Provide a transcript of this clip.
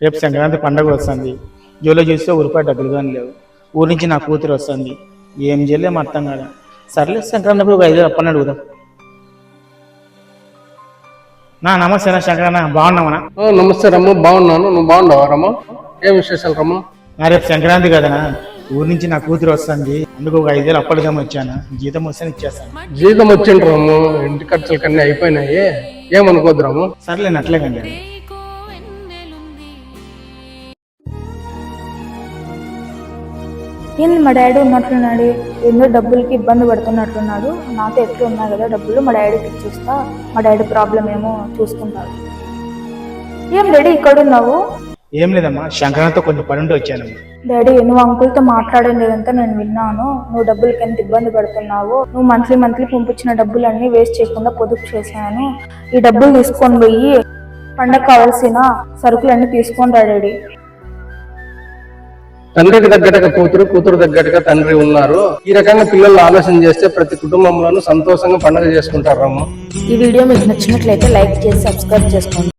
రేపు సంక్రాంతి పండుగ వస్తుంది. జోలో చూస్తే రూపాయి డబ్బులు కానీ లేవు. ఊరి నుంచి నా కూతురు వస్తుంది. ఏం చేయలేము అర్థం కాదు. సర్లే సంక్రాంతి ఒక 5,000 అప్పని అడుగుదాం. నమస్తే నా శంకరన్న, బాగున్నామన్నా? నమస్తే రమ్మ, బాగున్నాను. నువ్వు బాగున్నావా రమ్మ? ఏం విశేషాలు రమ్మ? రేపు సంక్రాంతి కదనా, ఊరి నుంచి నా కూతురు వస్తుంది. అందుకు ఒక 5,000 అప్పలుగా వచ్చాను. జీతం వస్తే ఇచ్చేస్తాను. జీతం వచ్చిండ్రు రమ్మ, ఇంటి ఖర్చులు కన్నీ అయిపోయినాయి. ఏమనుకోద్దు రమ్మ. సర్లే అట్లే కండి. ఏంది మా డాడీ ఉన్నట్లున్నాడు, ఎన్నో డబ్బులకి ఇబ్బంది పడుతున్నట్లున్నాడు. నాతో ఎట్లు ఉన్నాయి కదా డబ్బులు, మా డాడీకి ఇచ్చేస్తా, మా డాడీ ప్రాబ్లం ఏమో చూసుకుంటాడు. ఏం డాడీ ఇక్కడ ఉన్నావు? ఏం లేదమ్మా, శంకరంతో కొంచెం పని ఉంటే వచ్చాను. డాడీ నువ్వు అంకుల్తో మాట్లాడడం లేదంతా నేను విన్నాను. నువ్వు డబ్బులకి ఎంత ఇబ్బంది పడుతున్నావు. నువ్వు మంత్లీ పంపించిన డబ్బులన్నీ వేస్ట్ చేయకుండా పొదుపు చేశాను. ఈ డబ్బులు తీసుకొని పోయి పండగ కావాల్సిన సరుకులన్నీ తీసుకొని రా డాడీ. తండ్రికి తగ్గట్టుగా కూతురు, కూతురు తగ్గట్టుగా తండ్రి ఉన్నారు. ఈ రకంగా పిల్లలు ఆలోచన చేస్తే ప్రతి కుటుంబంలోనూ సంతోషంగా పండుగ చేసుకుంటారు రమ్మ. ఈ వీడియో మీకు నచ్చినట్లయితే లైక్ చేసి సబ్స్క్రైబ్ చేసుకోండి.